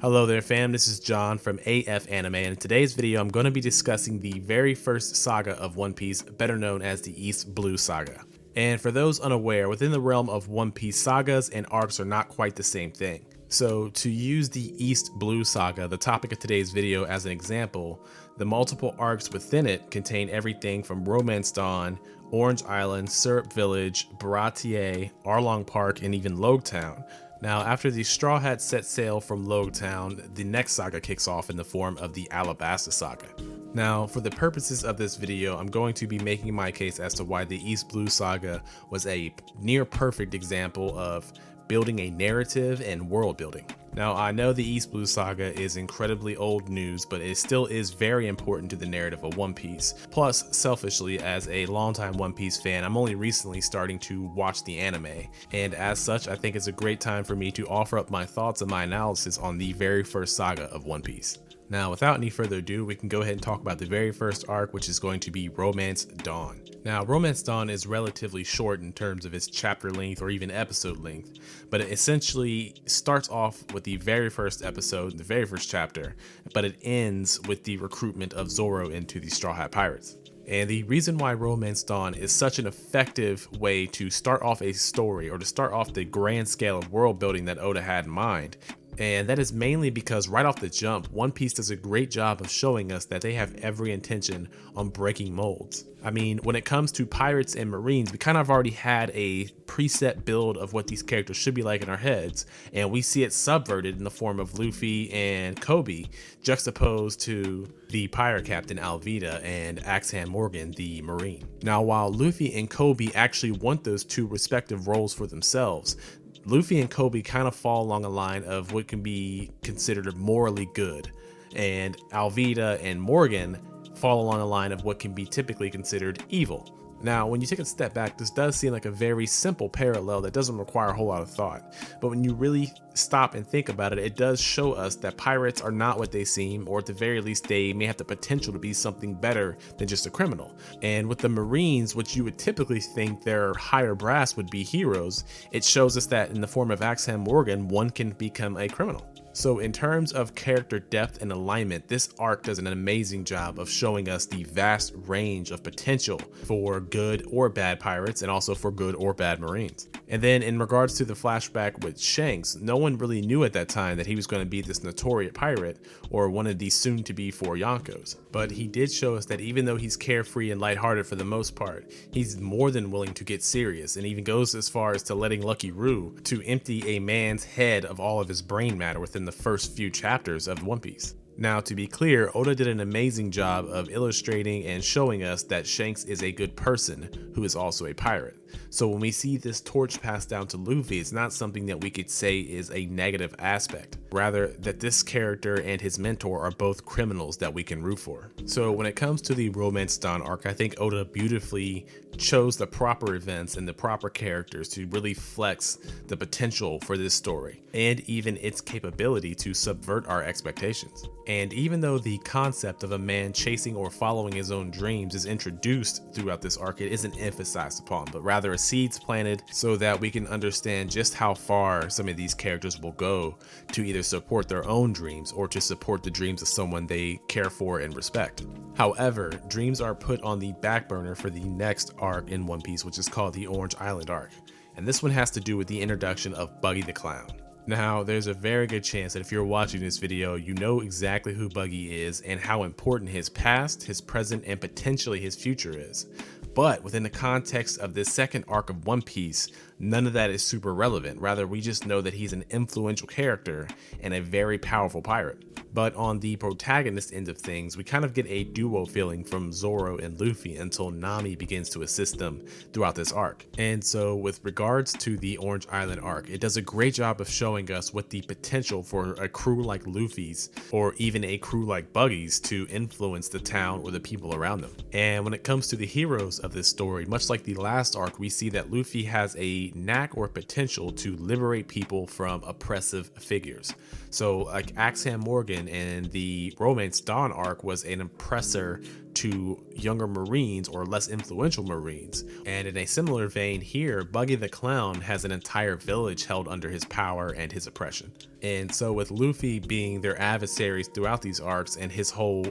Hello there fam, this is John from AF Anime, and in today's video I'm going to be discussing the very first saga of One Piece, better known as the East Blue Saga. And for those unaware, within the realm of One Piece, sagas and arcs are not quite the same thing. So to use the East Blue Saga, the topic of today's video, as an example, the multiple arcs within it contain everything from Romance Dawn, Orange Island, Syrup Village, Bharatiya, Arlong Park, and even Lowtown. Now, after the Straw Hats set sail from Lowtown, the next saga kicks off in the form of the Alabasta Saga. Now, for the purposes of this video, I'm going to be making my case as to why the East Blue Saga was a near perfect example of building a narrative and world building. Now, I know the East Blue Saga is incredibly old news, but it still is very important to the narrative of One Piece. Plus, selfishly, as a longtime One Piece fan, I'm only recently starting to watch the anime, and as such, I think it's a great time for me to offer up my thoughts and my analysis on the very first saga of One Piece. Now, without any further ado, we can go ahead and talk about the very first arc, which is going to be Romance Dawn. Now, Romance Dawn is relatively short in terms of its chapter length or even episode length, but it essentially starts off with the very first episode, the very first chapter, but it ends with the recruitment of Zoro into the Straw Hat Pirates. And the reason why Romance Dawn is such an effective way to start off a story, or to start off the grand scale of world building that Oda had in mind, and that is mainly because right off the jump, One Piece does a great job of showing us that they have every intention on breaking molds. I mean, when it comes to pirates and marines, we kind of already had a preset build of what these characters should be like in our heads, and we see it subverted in the form of Luffy and Kobe, juxtaposed to the pirate captain Alvida and Axan Morgan, the marine. Now, while Luffy and Kobe actually want those two respective roles for themselves, Luffy and Kobe kind of fall along a line of what can be considered morally good, and Alvida and Morgan fall along a line of what can be typically considered evil. Now, when you take a step back, this does seem like a very simple parallel that doesn't require a whole lot of thought. But when you really stop and think about it, it does show us that pirates are not what they seem, or at the very least, they may have the potential to be something better than just a criminal. And with the Marines, which you would typically think their higher brass would be heroes, it shows us that in the form of Axan Morgan, one can become a criminal. So in terms of character depth and alignment, this arc does an amazing job of showing us the vast range of potential for good or bad pirates, and also for good or bad Marines. And then in regards to the flashback with Shanks, no one really knew at that time that he was going to be this notorious pirate, or one of these soon-to-be 4 Yonkos. But he did show us that even though he's carefree and lighthearted for the most part, he's more than willing to get serious, and even goes as far as to letting Lucky Roo to empty a man's head of all of his brain matter within the first few chapters of One Piece. Now, to be clear, Oda did an amazing job of illustrating and showing us that Shanks is a good person who is also a pirate. So when we see this torch passed down to Luffy, it's not something that we could say is a negative aspect. Rather, that this character and his mentor are both criminals that we can root for. So when it comes to the Romance Dawn arc, I think Oda beautifully chose the proper events and the proper characters to really flex the potential for this story, and even its capability to subvert our expectations. And even though the concept of a man chasing or following his own dreams is introduced throughout this arc, it isn't emphasized upon, but rather a seeds planted so that we can understand just how far some of these characters will go to either support their own dreams or to support the dreams of someone they care for and respect. However, dreams are put on the back burner for the next arc in One Piece, which is called the Orange Island arc. And this one has to do with the introduction of Buggy the Clown. Now, there's a very good chance that if you're watching this video, you know exactly who Buggy is and how important his past, his present, and potentially his future is. But within the context of this second arc of One Piece, none of that is super relevant. Rather, we just know that he's an influential character and a very powerful pirate. But on the protagonist end of things, we kind of get a duo feeling from Zoro and Luffy until Nami begins to assist them throughout this arc. And so with regards to the Orange Island arc, it does a great job of showing us what the potential for a crew like Luffy's, or even a crew like Buggy's, to influence the town or the people around them. And when it comes to the heroes of this story, much like the last arc, we see that Luffy has a knack or potential to liberate people from oppressive figures. So like Axan Morgan captain, and the Romance Dawn arc was an oppressor to younger Marines or less influential Marines. And in a similar vein here, Buggy the Clown has an entire village held under his power and his oppression. And so with Luffy being their adversaries throughout these arcs and his whole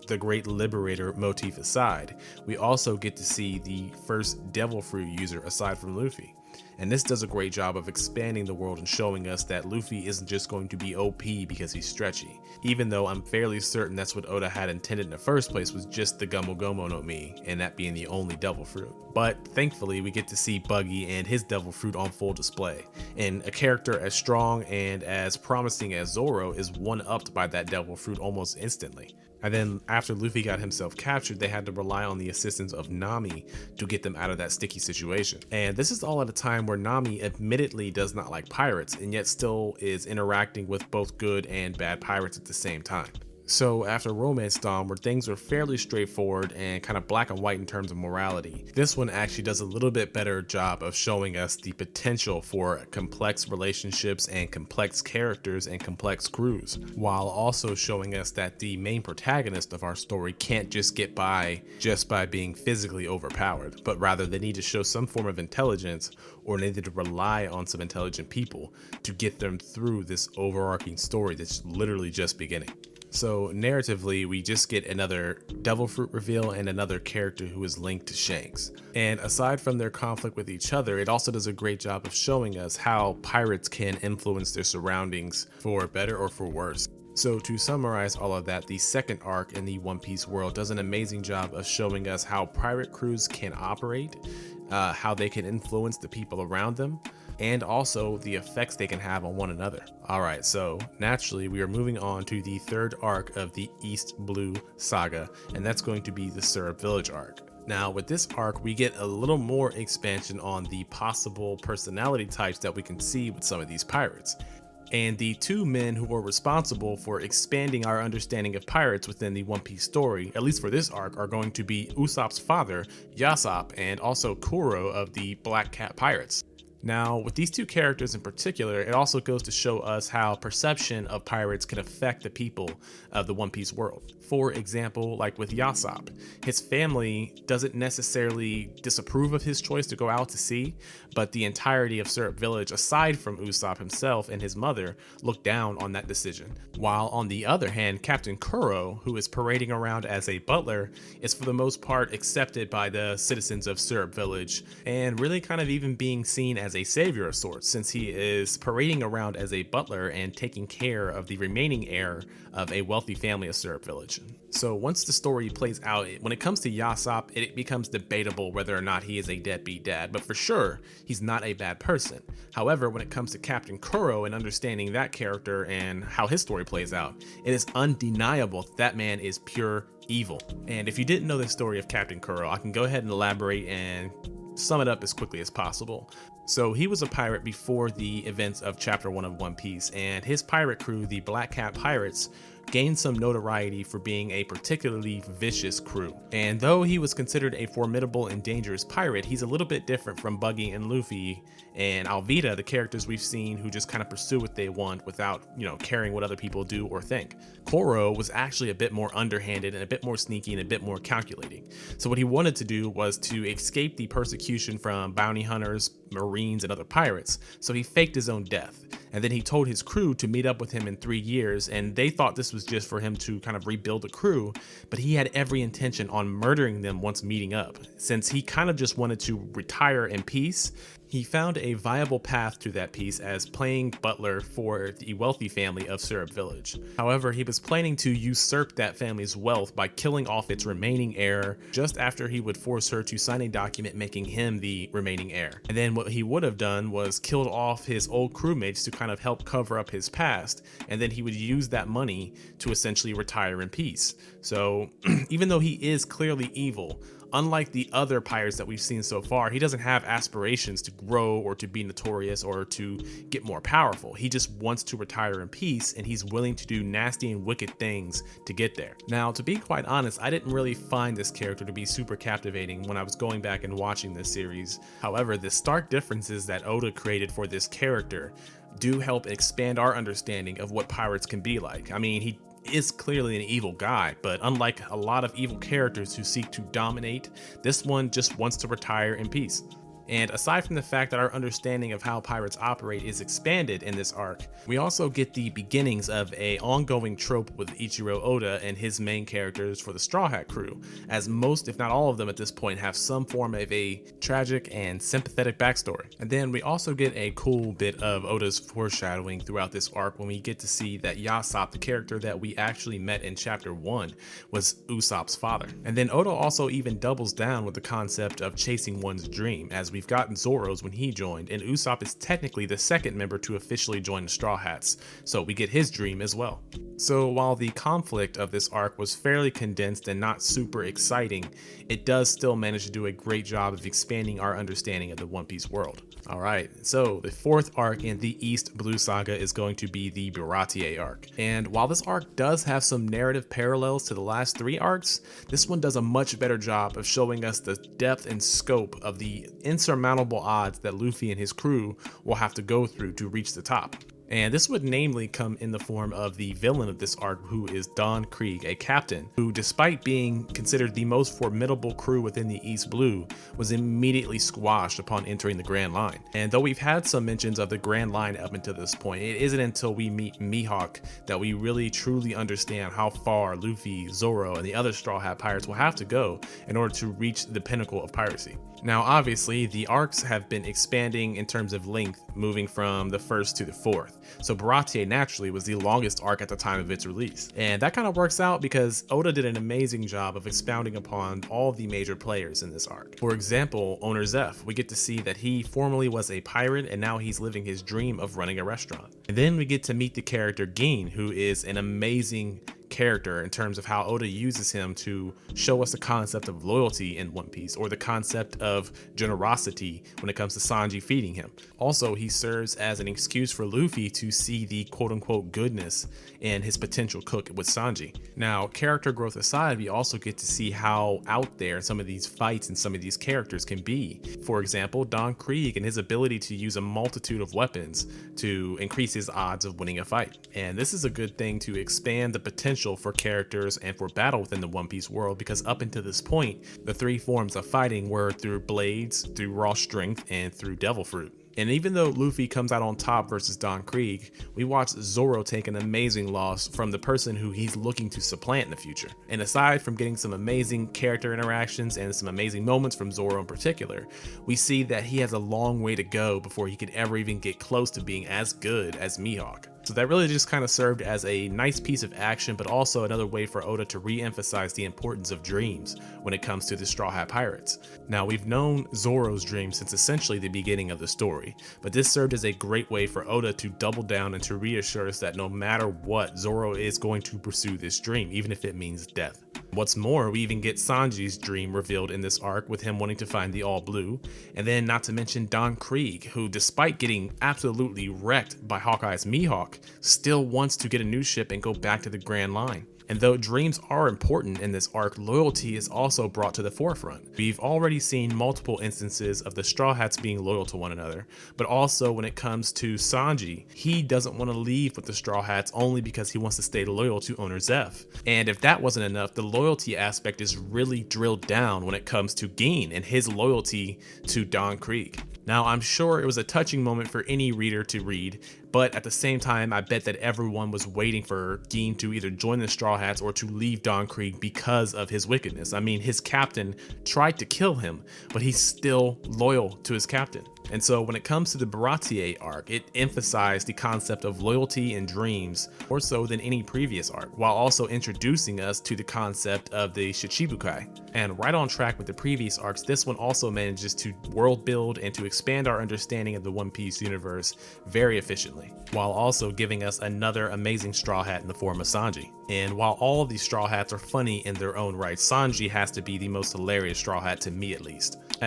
the Great Liberator motif aside, we also get to see the first Devil Fruit user aside from Luffy. And this does a great job of expanding the world and showing us that Luffy isn't just going to be OP because he's stretchy, even though I'm fairly certain that's what Oda had intended in the first place, was just the Gomu Gomu no Mi, and that being the only Devil Fruit. But thankfully we get to see Buggy and his Devil Fruit on full display, and a character as strong and as promising as Zoro is one-upped by that Devil Fruit almost instantly. And then after Luffy got himself captured, they had to rely on the assistance of Nami to get them out of that sticky situation. And this is all at a time where Nami admittedly does not like pirates, and yet still is interacting with both good and bad pirates at the same time. So after Romance Dawn, where things are fairly straightforward and kind of black and white in terms of morality, this one actually does a little bit better job of showing us the potential for complex relationships and complex characters and complex crews, while also showing us that the main protagonist of our story can't just get by being physically overpowered, but rather they need to show some form of intelligence, or they need to rely on some intelligent people to get them through this overarching story that's literally just beginning. So narratively, we just get another Devil Fruit reveal and another character who is linked to Shanks. And aside from their conflict with each other, it also does a great job of showing us how pirates can influence their surroundings for better or for worse. So to summarize all of that, the second arc in the One Piece world does an amazing job of showing us how pirate crews can operate, how they can influence the people around them, and also the effects they can have on one another. Alright, so naturally we are moving on to the third arc of the East Blue Saga, and that's going to be the Syrup Village arc. Now with this arc, we get a little more expansion on the possible personality types that we can see with some of these pirates. And the two men who were responsible for expanding our understanding of pirates within the One Piece story, at least for this arc, are going to be Usopp's father, Yasopp, and also Kuro of the Black Cat Pirates. Now, with these two characters in particular, it also goes to show us how perception of pirates can affect the people of the One Piece world. For example, like with Yasopp, his family doesn't necessarily disapprove of his choice to go out to sea, but the entirety of Syrup Village, aside from Usopp himself and his mother, look down on that decision. While on the other hand, Captain Kuro, who is parading around as a butler, is for the most part accepted by the citizens of Syrup Village, and really kind of even being seen as a savior of sorts, since he is parading around as a butler and taking care of the remaining heir of a wealthy family of Syrup Village. So once the story plays out, when it comes to Yasopp, it becomes debatable whether or not he is a deadbeat dad, but for sure, he's not a bad person. However, when it comes to Captain Kuro and understanding that character and how his story plays out, it is undeniable that man is pure evil. And if you didn't know the story of Captain Kuro, I can go ahead and elaborate and sum it up as quickly as possible. So he was a pirate before the events of Chapter 1 of One Piece, and his pirate crew, the Black Cat Pirates, gained some notoriety for being a particularly vicious crew. And though he was considered a formidable and dangerous pirate, he's a little bit different from Buggy and Luffy and Alvida, the characters we've seen who just kind of pursue what they want without, caring what other people do or think. Kuro was actually a bit more underhanded and a bit more sneaky and a bit more calculating. So what he wanted to do was to escape the persecution from bounty hunters, Marines, and other pirates. So he faked his own death. And then he told his crew to meet up with him in 3 years, and they thought this was just for him to kind of rebuild the crew, but he had every intention on murdering them once meeting up. Since he kind of just wanted to retire in peace, he found a viable path to that peace as playing butler for the wealthy family of Syrup Village. However, he was planning to usurp that family's wealth by killing off its remaining heir just after he would force her to sign a document making him the remaining heir. And then what he would have done was killed off his old crewmates to kind of help cover up his past, and then he would use that money to essentially retire in peace. So even though he is clearly evil, unlike the other pirates that we've seen so far, he doesn't have aspirations to grow or to be notorious or to get more powerful. He just wants to retire in peace, and he's willing to do nasty and wicked things to get there. Now, to be quite honest, I didn't really find this character to be super captivating when I was going back and watching this series. However, the stark differences that Oda created for this character do help expand our understanding of what pirates can be like. I mean, is clearly an evil guy, but unlike a lot of evil characters who seek to dominate, this one just wants to retire in peace. And aside from the fact that our understanding of how pirates operate is expanded in this arc, we also get the beginnings of an ongoing trope with Ichiro Oda and his main characters for the Straw Hat crew, as most, if not all of them at this point, have some form of a tragic and sympathetic backstory. And then we also get a cool bit of Oda's foreshadowing throughout this arc when we get to see that Yasop, the character that we actually met in chapter 1, was Usopp's father. And then Oda also even doubles down with the concept of chasing one's dream, as we've gotten Zoro's when he joined, and Usopp is technically the second member to officially join the Straw Hats, so we get his dream as well. So while the conflict of this arc was fairly condensed and not super exciting, it does still manage to do a great job of expanding our understanding of the One Piece world. Alright, so the fourth arc in the East Blue Saga is going to be the Bharatiya arc. And while this arc does have some narrative parallels to the last 3 arcs, this one does a much better job of showing us the depth and scope of the insurmountable odds that Luffy and his crew will have to go through to reach the top. And this would namely come in the form of the villain of this arc, who is Don Krieg, a captain who, despite being considered the most formidable crew within the East Blue, was immediately squashed upon entering the Grand Line. And though we've had some mentions of the Grand Line up until this point, it isn't until we meet Mihawk that we really truly understand how far Luffy, Zoro, and the other Straw Hat pirates will have to go in order to reach the pinnacle of piracy. Now, obviously, the arcs have been expanding in terms of length, moving from the first to the fourth. So Bharatiya naturally was the longest arc at the time of its release. And that kind of works out because Oda did an amazing job of expounding upon all the major players in this arc. For example, Owner Zeph, we get to see that he formerly was a pirate and now he's living his dream of running a restaurant. And then we get to meet the character Gin, who is an amazing character in terms of how Oda uses him to show us the concept of loyalty in One Piece, or the concept of generosity when it comes to Sanji feeding him. Also, he serves as an excuse for Luffy to see the quote-unquote goodness in his potential cook with Sanji. Now, character growth aside, we also get to see how out there some of these fights and some of these characters can be. For example, Don Krieg and his ability to use a multitude of weapons to increase his odds of winning a fight. And this is a good thing to expand the potential for characters and for battle within the One Piece world, because up until this point, the 3 forms of fighting were through blades, through raw strength, and through devil fruit. And even though Luffy comes out on top versus Don Krieg, we watch Zoro take an amazing loss from the person who he's looking to supplant in the future. And aside from getting some amazing character interactions and some amazing moments from Zoro in particular, we see that he has a long way to go before he could ever even get close to being as good as Mihawk. So that really just kind of served as a nice piece of action, but also another way for Oda to re-emphasize the importance of dreams when it comes to the Straw Hat Pirates. Now, we've known Zoro's dream since essentially the beginning of the story, but this served as a great way for Oda to double down and to reassure us that no matter what, Zoro is going to pursue this dream, even if it means death. What's more, we even get Sanji's dream revealed in this arc, with him wanting to find the All Blue, and then not to mention Don Krieg, who, despite getting absolutely wrecked by Hawkeye's Mihawk, still wants to get a new ship and go back to the Grand Line. And though dreams are important in this arc, loyalty is also brought to the forefront. We've already seen multiple instances of the Straw Hats being loyal to one another, but also when it comes to Sanji, he doesn't want to leave with the Straw Hats only because he wants to stay loyal to Owner Zeph. And if that wasn't enough, the loyalty aspect is really drilled down when it comes to Gin and his loyalty to Don Krieg. Now, I'm sure it was a touching moment for any reader to read, but at the same time, I bet that everyone was waiting for Gin to either join the Straw Hats or to leave Don Krieg because of his wickedness. I mean, his captain tried to kill him, but he's still loyal to his captain. And so when it comes to the Bharatiya arc, it emphasized the concept of loyalty and dreams more so than any previous arc, while also introducing us to the concept of the Shichibukai. And right on track with the previous arcs, this one also manages to world build and to expand our understanding of the One Piece universe very efficiently, while also giving us another amazing Straw Hat in the form of Sanji. And while all of these Straw Hats are funny in their own right, Sanji has to be the most hilarious Straw Hat to me at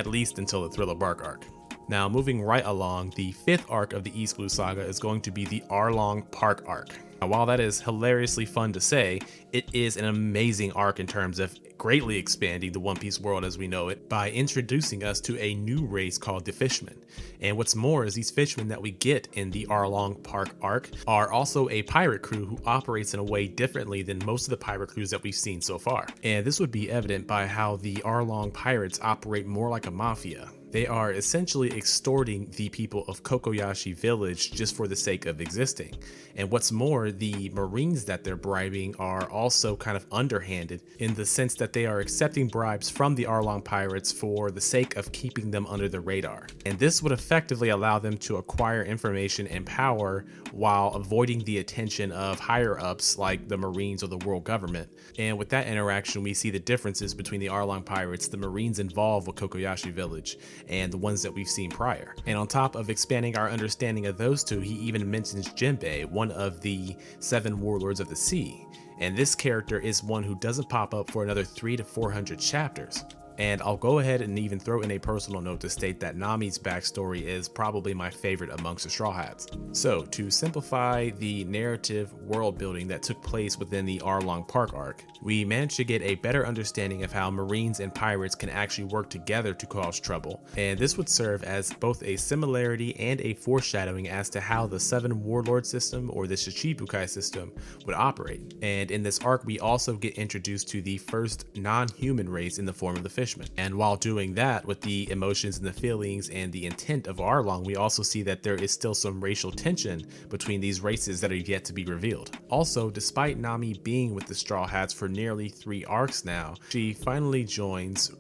least until the Thriller Bark arc. Now, moving right along, the 5th arc of the East Blue Saga is going to be the Arlong Park arc. Now, while that is hilariously fun to say, it is an amazing arc in terms of greatly expanding the One Piece world as we know it by introducing us to a new race called the Fishmen. And what's more is these fishmen that we get in the Arlong Park arc are also a pirate crew who operates in a way differently than most of the pirate crews that we've seen so far. And this would be evident by how the Arlong pirates operate more like a mafia. They are essentially extorting the people of Kokoyashi village just for the sake of existing. And what's more, the Marines that they're bribing are also kind of underhanded in the sense that they are accepting bribes from the Arlong pirates for the sake of keeping them under the radar. And this would effectively allow them to acquire information and power while avoiding the attention of higher ups like the Marines or the world government. And with that interaction, we see the differences between the Arlong pirates, the Marines involved with Kokoyashi village, and the ones that we've seen prior. And on top of expanding our understanding of those two, he even mentions Jinbei, one of the 7 warlords of the sea. And this character is one who doesn't pop up for another 300 to 400 chapters. And I'll go ahead and even throw in a personal note to state that Nami's backstory is probably my favorite amongst the Straw Hats. So, to simplify the narrative world building that took place within the Arlong Park arc, we managed to get a better understanding of how Marines and pirates can actually work together to cause trouble, and this would serve as both a similarity and a foreshadowing as to how the 7 warlord system or the Shichibukai system would operate. And in this arc, we also get introduced to the first non-human race in the form of the Fishmen. And while doing that with the emotions and the feelings and the intent of Arlong, we also see that there is still some racial tension between these races that are yet to be revealed. Also, despite Nami being with the Straw Hats for nearly 3 arcs now, she finally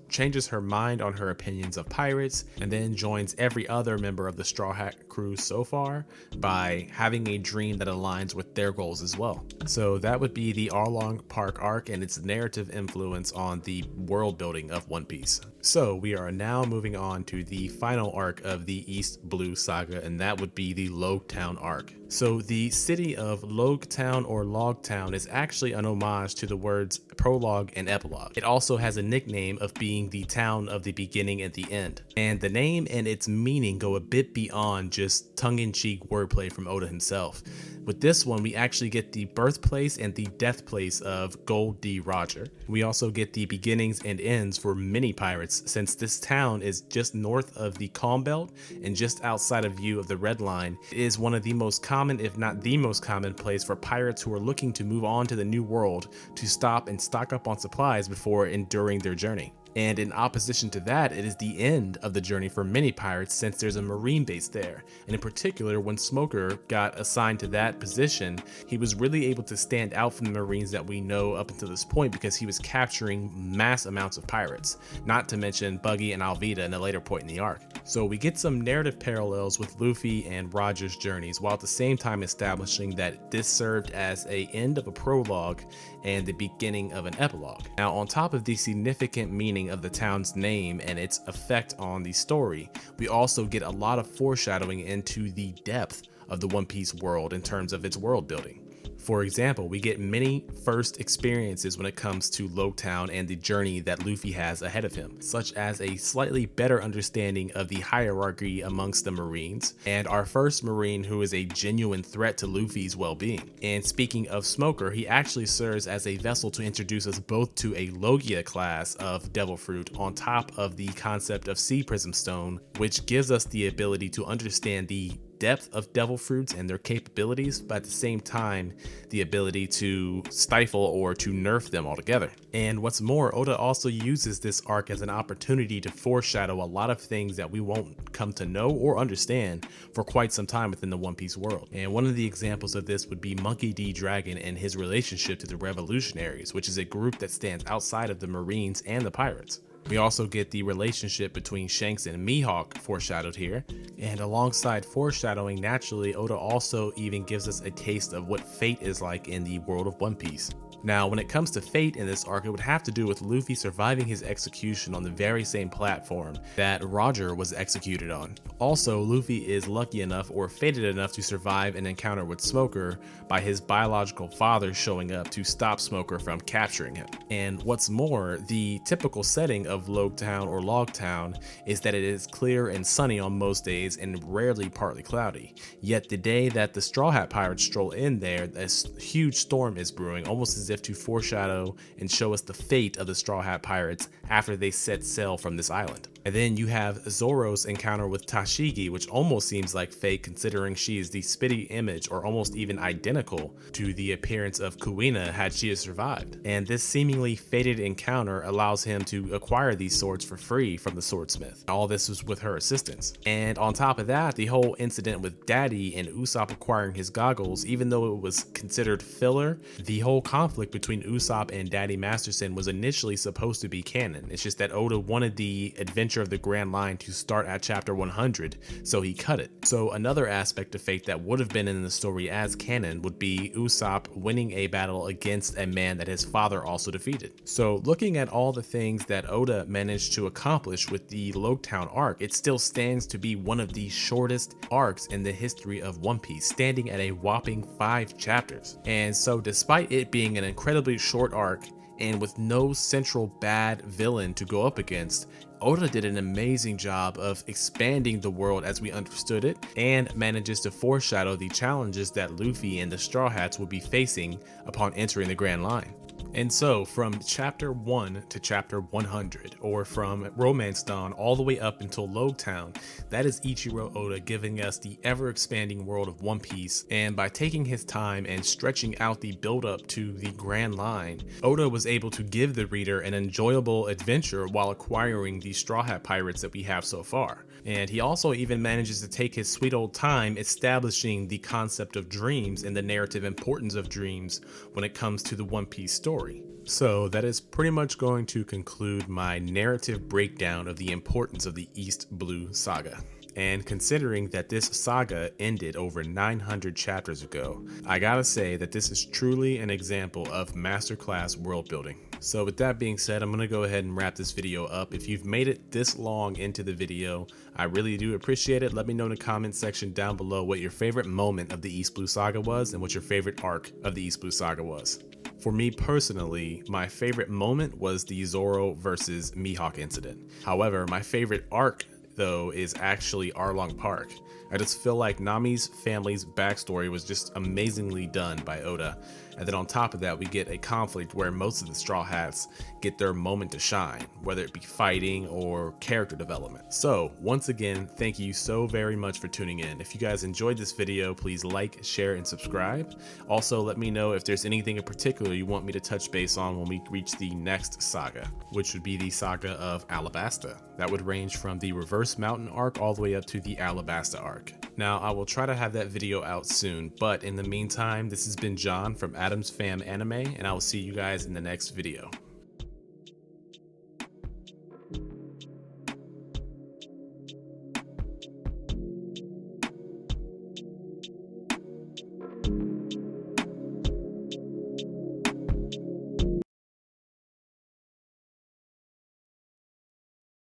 changes her mind on her opinions of pirates, and then joins every other member of the Straw Hat crew so far by having a dream that aligns with their goals as well. So that would be the Arlong Park arc and its narrative influence on the world building of One Piece. So we are now moving on to the final arc of the East Blue Saga, and that would be the Lowtown arc. So the city of Lowtown or Logtown is actually an homage to the words prologue and epilogue. It also has a nickname of being the town of the beginning and the end. And the name and its meaning go a bit beyond just tongue-in-cheek wordplay from Oda himself. With this one, we actually get the birthplace and the death place of Gold D. Roger. We also get the beginnings and ends for many pirates, since this town is just north of the Calm Belt and just outside of view of the Red Line. It is one of the most common, if not the most common place for pirates who are looking to move on to the new world to stop and stock up on supplies before enduring their journey. And in opposition to that, it is the end of the journey for many pirates since there's a marine base there. And in particular, when Smoker got assigned to that position, he was really able to stand out from the marines that we know up until this point because he was capturing mass amounts of pirates, not to mention Buggy and Alvida in a later point in the arc. So we get some narrative parallels with Luffy and Roger's journeys, while at the same time establishing that this served as the end of a prologue and the beginning of an epilogue. Now, on top of the significant meaning of the town's name and its effect on the story, we also get a lot of foreshadowing into the depth of the One Piece world in terms of its world building. For example, we get many first experiences when it comes to Lowtown and the journey that Luffy has ahead of him, such as a slightly better understanding of the hierarchy amongst the Marines, and our first Marine who is a genuine threat to Luffy's well-being. And speaking of Smoker, he actually serves as a vessel to introduce us both to a Logia class of Devil Fruit on top of the concept of Sea Prism Stone, which gives us the ability to understand the depth of devil fruits and their capabilities, but at the same time the ability to stifle or to nerf them altogether. And what's more, Oda also uses this arc as an opportunity to foreshadow a lot of things that we won't come to know or understand for quite some time within the One Piece world. And one of the examples of this would be Monkey D. Dragon and his relationship to the Revolutionaries, which is a group that stands outside of the Marines and the pirates. We also get the relationship between Shanks and Mihawk foreshadowed here, and alongside foreshadowing, naturally, Oda also even gives us a taste of what fate is like in the world of One Piece. Now, when it comes to fate in this arc, it would have to do with Luffy surviving his execution on the very same platform that Roger was executed on. Also, Luffy is lucky enough or fated enough to survive an encounter with Smoker by his biological father showing up to stop Smoker from capturing him. And what's more, the typical setting of Lowtown or Logtown is that it is clear and sunny on most days and rarely partly cloudy. Yet the day that the Straw Hat Pirates stroll in there, a huge storm is brewing, almost as if to foreshadow and show us the fate of the Straw Hat Pirates after they set sail from this island. And then you have Zoro's encounter with Tashigi, which almost seems like fake considering she is the spitty image or almost even identical to the appearance of Kuina had she survived. And this seemingly fated encounter allows him to acquire these swords for free from the swordsmith. All this was with her assistance. And on top of that, the whole incident with Daddy and Usopp acquiring his goggles, even though it was considered filler, the whole conflict between Usopp and Daddy Masterson was initially supposed to be canon. It's just that Oda wanted the adventure of the Grand Line to start at chapter 100, so he cut it. So another aspect of fate that would have been in the story as canon would be Usopp winning a battle against a man that his father also defeated. So looking at all the things that Oda managed to accomplish with the Lowtown arc, it still stands to be one of the shortest arcs in the history of One Piece, standing at a whopping 5 chapters. And so despite it being an incredibly short arc, and with no central bad villain to go up against, Oda did an amazing job of expanding the world as we understood it, and manages to foreshadow the challenges that Luffy and the Straw Hats would be facing upon entering the Grand Line. And so from chapter 1 to chapter 100, or from Romance Dawn all the way up until Lowtown, that is Ichiro Oda giving us the ever-expanding world of One Piece. And by taking his time and stretching out the build-up to the Grand Line, Oda was able to give the reader an enjoyable adventure while acquiring the Straw Hat Pirates that we have so far. And he also even manages to take his sweet old time establishing the concept of dreams and the narrative importance of dreams when it comes to the One Piece story. So that is pretty much going to conclude my narrative breakdown of the importance of the East Blue Saga. And considering that this saga ended over 900 chapters ago, I gotta say that this is truly an example of masterclass world building. So with that being said, I'm gonna go ahead and wrap this video up. If you've made it this long into the video, I really do appreciate it. Let me know in the comment section down below what your favorite moment of the East Blue Saga was and what your favorite arc of the East Blue Saga was. For me personally, my favorite moment was the Zoro versus Mihawk incident. However, my favorite arc though is actually Arlong Park. I just feel like Nami's family's backstory was just amazingly done by Oda. And then on top of that, we get a conflict where most of the Straw Hats get their moment to shine, whether it be fighting or character development. So once again, thank you so very much for tuning in. If you guys enjoyed this video, please like, share, and subscribe. Also, let me know if there's anything in particular you want me to touch base on when we reach the next saga, which would be the saga of Alabasta. That would range from the Reverse Mountain arc all the way up to the Alabasta arc. Now, I will try to have that video out soon, but in the meantime, this has been John from Adam's Fam Anime, and I will see you guys in the next video.